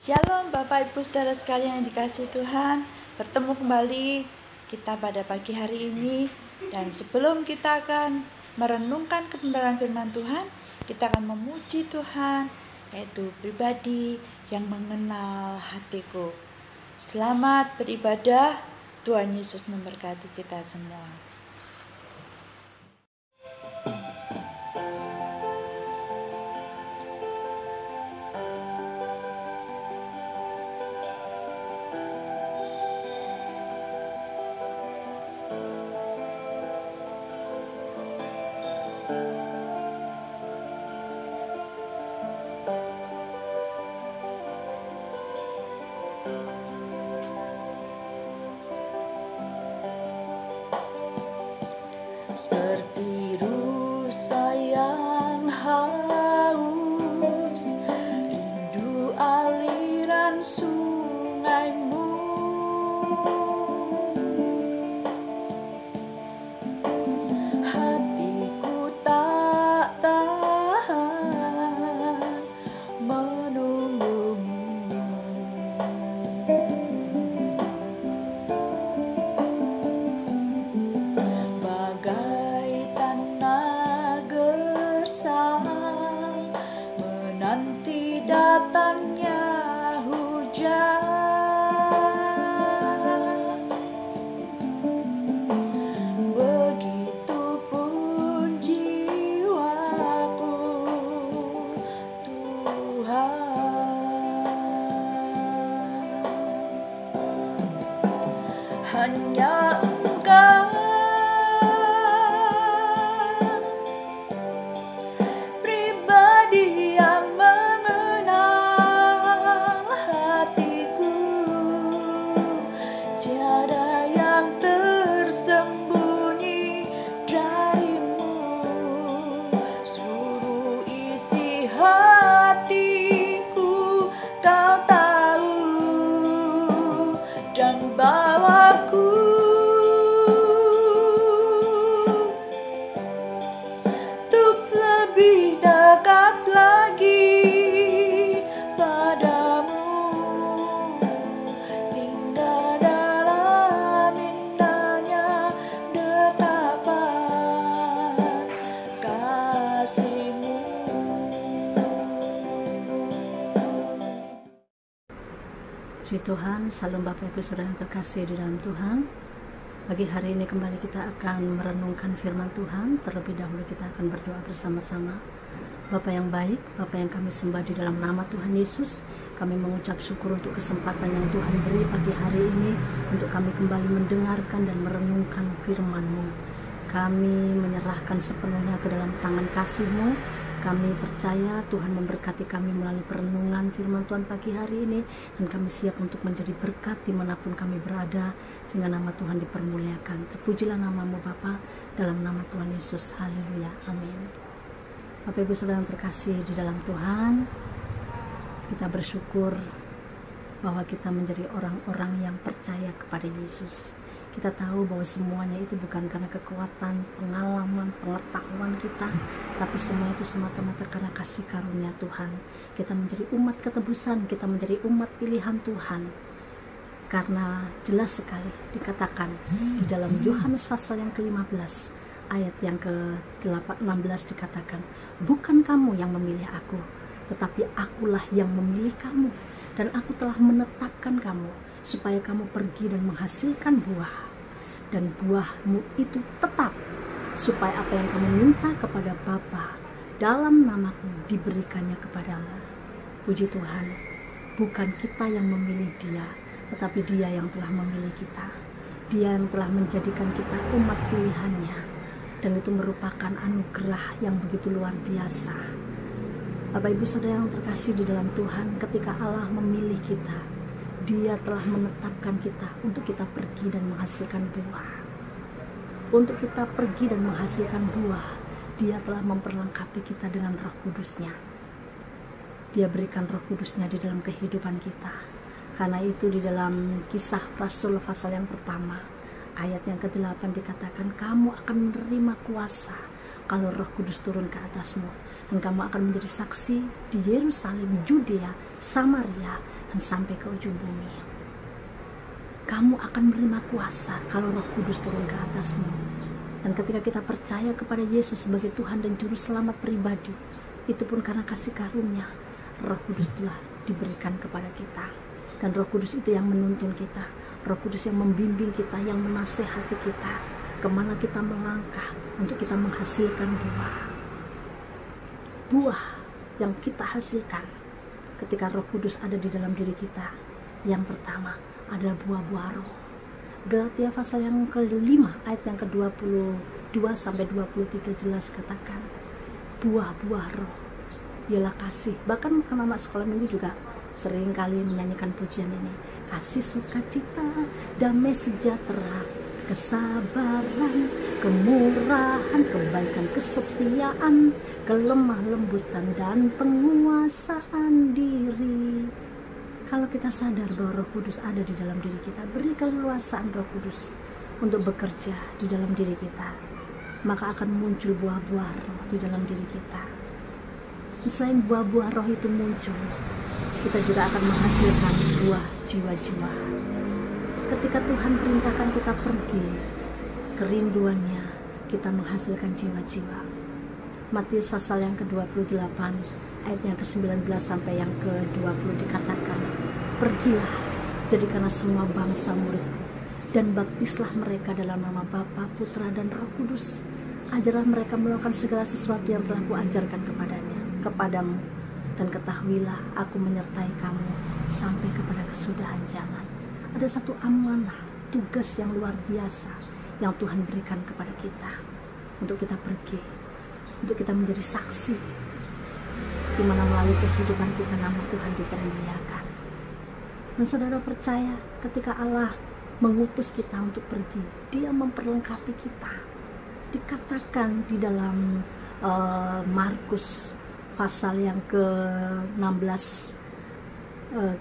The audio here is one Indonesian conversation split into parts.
Shalom Bapak Ibu Saudara sekalian yang dikasihi Tuhan. Bertemu kembali kita pada pagi hari ini. Dan sebelum kita akan merenungkan kebenaran firman Tuhan, kita akan memuji Tuhan, yaitu pribadi yang mengenal hatiku. Selamat beribadah. Tuhan Yesus memberkati kita semua. Seperti rusa yang haus, rindu aliran sungaimu. Hatiku tak tahan menunggumu. Menanti datangnya hujan, begitupun jiwaku, Tuhan. Hanya Engkau sembunyi darimu, seluruh isi hatiku Kau tahu, dan bawaku untuk lebih dekat lagi padamu. Puji Tuhan, salam Bapak Ibu Saudara yang terkasih di dalam Tuhan. Pagi hari ini kembali kita akan merenungkan firman Tuhan. Terlebih dahulu kita akan berdoa bersama-sama. Bapa yang baik, Bapa yang kami sembah di dalam nama Tuhan Yesus, kami mengucap syukur untuk kesempatan yang Tuhan beri pagi hari ini untuk kami kembali mendengarkan dan merenungkan firman-Mu. Kami menyerahkan sepenuhnya ke dalam tangan kasih-Mu. Kami percaya Tuhan memberkati kami melalui perenungan firman Tuhan pagi hari ini, dan kami siap untuk menjadi berkat dimanapun kami berada, sehingga nama Tuhan dipermuliakan. Terpujilah nama-Mu Bapa, dalam nama Tuhan Yesus. Haleluya, amin. Bapak Ibu Saudara yang terkasih di dalam Tuhan, kita bersyukur bahwa kita menjadi orang-orang yang percaya kepada Yesus. Kita tahu bahwa semuanya itu bukan karena kekuatan, pengalaman, pengetahuan kita, tapi semua itu semata-mata karena kasih karunia Tuhan. Kita menjadi umat ketebusan, kita menjadi umat pilihan Tuhan. Karena jelas sekali dikatakan di dalam Yohanes pasal yang ke-15 ayat yang ke-16 dikatakan, bukan kamu yang memilih aku, tetapi akulah yang memilih kamu, dan aku telah menetapkan kamu supaya kamu pergi dan menghasilkan buah, dan buahmu itu tetap, supaya apa yang kamu minta kepada Bapa dalam namaku diberikannya kepadamu. Puji Tuhan, bukan kita yang memilih Dia, tetapi Dia yang telah memilih kita. Dia yang telah menjadikan kita umat pilihannya, dan itu merupakan anugerah yang begitu luar biasa. Bapak Ibu Saudara yang terkasih di dalam Tuhan, ketika Allah memilih kita, Dia telah menetapkan kita untuk kita pergi dan menghasilkan buah. Untuk kita pergi dan menghasilkan buah, Dia telah memperlengkapi kita dengan Roh Kudus-Nya. Dia berikan Roh Kudus-Nya di dalam kehidupan kita. Karena itu di dalam Kisah Rasul pasal yang pertama, ayat yang ke-8 dikatakan, kamu akan menerima kuasa kalau Roh Kudus turun ke atasmu, dan kamu akan menjadi saksi di Yerusalem, Yudea, Samaria, dan sampai ke ujung bumi. Kamu akan menerima kuasa kalau Roh Kudus turun ke atasmu. Dan ketika kita percaya kepada Yesus sebagai Tuhan dan Juru Selamat pribadi, itu pun karena kasih karunia, Roh Kudus telah diberikan kepada kita. Dan Roh Kudus itu yang menuntun kita, Roh Kudus yang membimbing kita, yang menasehati kita, kemana kita melangkah untuk kita menghasilkan buah. Buah yang kita hasilkan ketika Roh Kudus ada di dalam diri kita, yang pertama adalah buah-buah roh. Galatia pasal yang ke-5 ayat yang ke-22 sampai 23 jelas katakan buah-buah roh ialah kasih. Bahkan anak-anak sekolah minggu juga sering kali menyanyikan pujian ini. Kasih, sukacita, damai sejahtera, kesabaran, kemurahan, kebaikan, kesetiaan, kelemah lembutan, dan penguasaan diri. Kalau kita sadar bahwa Roh Kudus ada di dalam diri kita, beri keleluasaan Roh Kudus untuk bekerja di dalam diri kita, maka akan muncul buah-buah roh di dalam diri kita. Selain buah-buah roh itu muncul, kita juga akan menghasilkan buah jiwa-jiwa. Ketika Tuhan perintahkan kita pergi, kerinduannya kita menghasilkan jiwa-jiwa. Matius pasal yang ke-28 ayat yang ke-19 sampai yang ke-20 dikatakan, pergilah, jadikanlah semua bangsa muridku, dan baptislah mereka dalam nama Bapa, Putra, dan Roh Kudus. Ajarlah mereka melakukan segala sesuatu yang telah kuajarkan kepadamu, dan ketahuilah aku menyertai kamu sampai kepada kesudahan zaman. Ada satu amanah, tugas yang luar biasa yang Tuhan berikan kepada kita, untuk kita pergi, untuk kita menjadi saksi, di mana melalui kehidupan kita nama Tuhan dipermuliakan. Dan saudara percaya ketika Allah mengutus kita untuk pergi, Dia memperlengkapi kita. Dikatakan di dalam Markus pasal yang ke-16,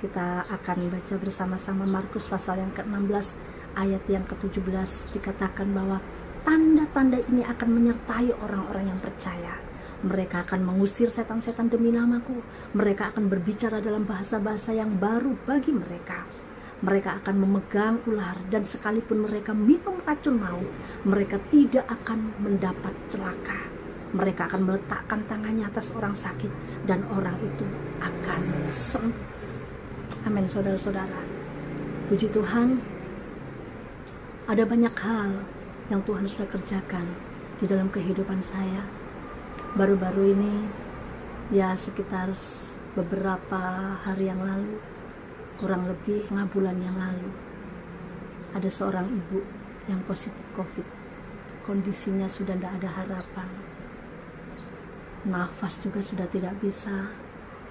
kita akan baca bersama-sama Markus pasal yang ke-16 ayat yang ke-17, dikatakan bahwa tanda-tanda ini akan menyertai orang-orang yang percaya. Mereka akan mengusir setan-setan demi namaku. Mereka akan berbicara dalam bahasa-bahasa yang baru bagi mereka. Mereka akan memegang ular, dan sekalipun mereka minum racun maut, mereka tidak akan mendapat celaka. Mereka akan meletakkan tangannya atas orang sakit, dan orang itu akan sembuh. Amin, saudara-saudara. Puji Tuhan, ada banyak hal yang Tuhan sudah kerjakan di dalam kehidupan saya. Baru-baru ini, ya sekitar beberapa hari yang lalu, kurang lebih 5 bulan yang lalu, ada seorang ibu yang positif COVID. Kondisinya sudah tidak ada harapan, nafas juga sudah tidak bisa,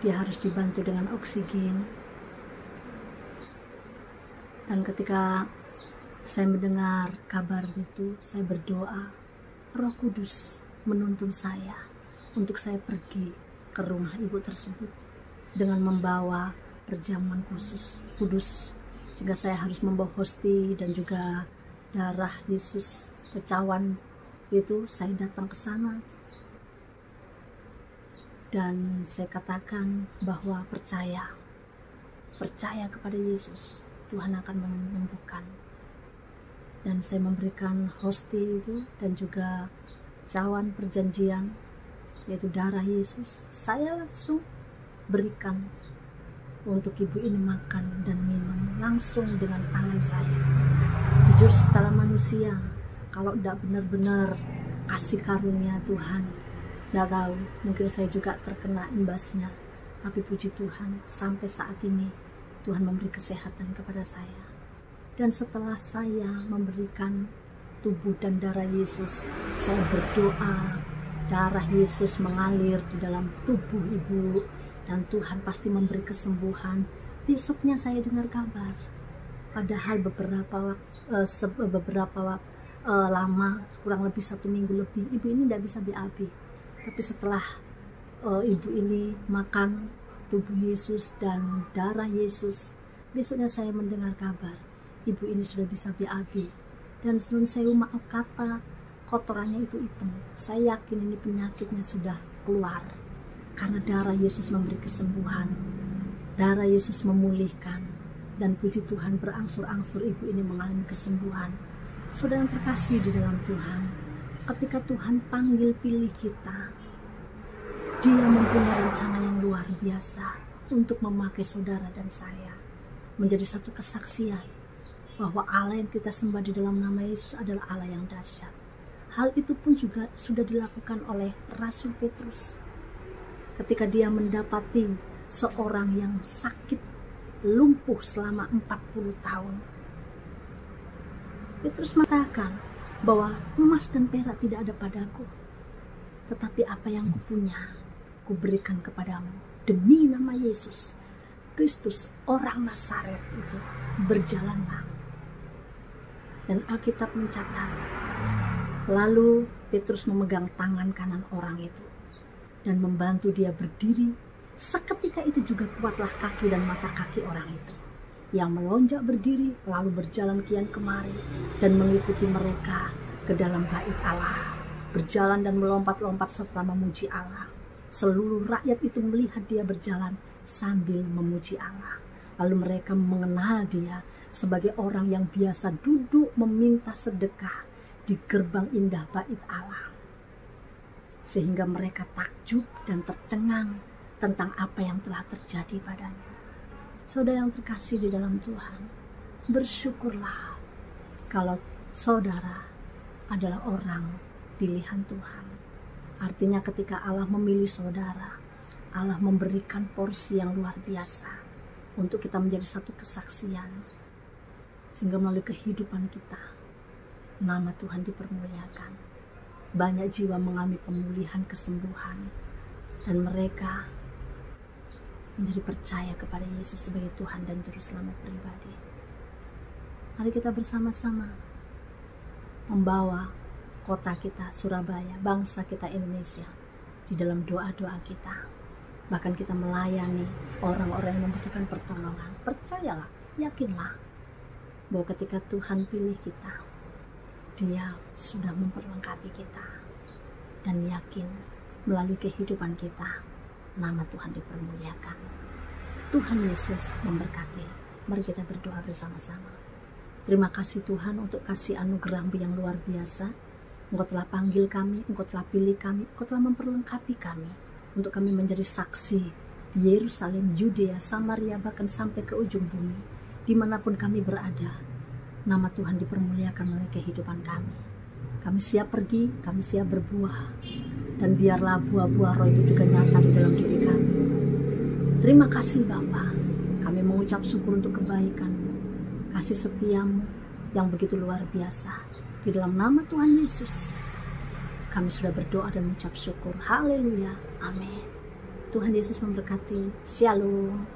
dia harus dibantu dengan oksigen. Dan ketika saya mendengar kabar itu, saya berdoa, Roh Kudus menuntun saya untuk saya pergi ke rumah ibu tersebut dengan membawa perjamuan kudus, sehingga saya harus membawa hosti dan juga darah Yesus, kecawan itu. Saya datang ke sana dan saya katakan bahwa percaya kepada Yesus, Tuhan akan menyembuhkan. Dan saya memberikan hosti itu dan juga cawan perjanjian, yaitu darah Yesus. Saya langsung berikan untuk ibu ini makan dan minum langsung dengan tangan saya. Jujur secara manusia, kalau tidak benar-benar kasih karunia Tuhan, tidak tahu, mungkin saya juga terkena imbasnya. Tapi puji Tuhan, sampai saat ini Tuhan memberi kesehatan kepada saya. Dan setelah saya memberikan tubuh dan darah Yesus, saya berdoa darah Yesus mengalir di dalam tubuh ibu, dan Tuhan pasti memberi kesembuhan. Besoknya saya dengar kabar, padahal beberapa lama, kurang lebih 1 minggu lebih, ibu ini tidak bisa BAB. Tapi setelah ibu ini makan tubuh Yesus dan darah Yesus, besoknya saya mendengar kabar ibu ini sudah bisa BAB. Dan sun sewu maaf kata, kotorannya itu hitam. Saya yakin ini penyakitnya sudah keluar karena darah Yesus memberi kesembuhan. Darah Yesus memulihkan, dan puji Tuhan berangsur-angsur ibu ini mengalami kesembuhan. Saudara yang terkasih di dalam Tuhan, ketika Tuhan panggil pilih kita, Dia mempunyai rencana yang luar biasa untuk memakai saudara dan saya menjadi satu kesaksian bahwa Allah yang kita sembah di dalam nama Yesus adalah Allah yang dahsyat. Hal itu pun juga sudah dilakukan oleh Rasul Petrus ketika dia mendapati seorang yang sakit lumpuh selama 40 tahun. Petrus mengatakan bahwa emas dan perak tidak ada padaku, tetapi apa yang kupunya kuberikan kepadamu. Demi nama Yesus Kristus orang Nazaret itu, berjalanlah. Dan Alkitab mencatat, lalu Petrus memegang tangan kanan orang itu dan membantu dia berdiri. Seketika itu juga kuatlah kaki dan mata kaki orang itu, yang melonjak berdiri lalu berjalan kian kemari dan mengikuti mereka ke dalam bait Allah, berjalan dan melompat-lompat serta memuji Allah. Seluruh rakyat itu melihat dia berjalan sambil memuji Allah. Lalu mereka mengenal dia sebagai orang yang biasa duduk meminta sedekah di gerbang indah bait Allah. Sehingga mereka takjub dan tercengang tentang apa yang telah terjadi padanya. Saudara yang terkasih di dalam Tuhan, bersyukurlah kalau saudara adalah orang pilihan Tuhan. Artinya ketika Allah memilih saudara, Allah memberikan porsi yang luar biasa untuk kita menjadi satu kesaksian, sehingga melalui kehidupan kita nama Tuhan dipermuliakan. Banyak jiwa mengalami pemulihan, kesembuhan, dan mereka menjadi percaya kepada Yesus sebagai Tuhan dan Juru Selamat pribadi. Mari kita bersama-sama membawa kota kita Surabaya, bangsa kita Indonesia di dalam doa-doa kita. Bahkan kita melayani orang-orang yang membutuhkan pertolongan. Percayalah, yakinlah bahwa ketika Tuhan pilih kita, Dia sudah memperlengkapi kita. Dan yakin melalui kehidupan kita, nama Tuhan dipermuliakan. Tuhan Yesus memberkati. Mari kita berdoa bersama-sama. Terima kasih Tuhan untuk kasih anugerah-Mu yang luar biasa. Engkau telah panggil kami, Engkau telah pilih kami, Engkau telah memperlengkapi kami untuk kami menjadi saksi di Yerusalem, Yudea, Samaria, bahkan sampai ke ujung bumi. Dimanapun kami berada, nama Tuhan dipermuliakan oleh kehidupan kami. Kami siap pergi, kami siap berbuah, dan biarlah buah-buah roh itu juga nyata di dalam diri kami. Terima kasih Bapa, kami mengucap syukur untuk kebaikan-Mu, kasih setia-Mu yang begitu luar biasa. Di dalam nama Tuhan Yesus, kami sudah berdoa dan mengucap syukur. Haleluya. Amin. Tuhan Yesus memberkati. Shalom.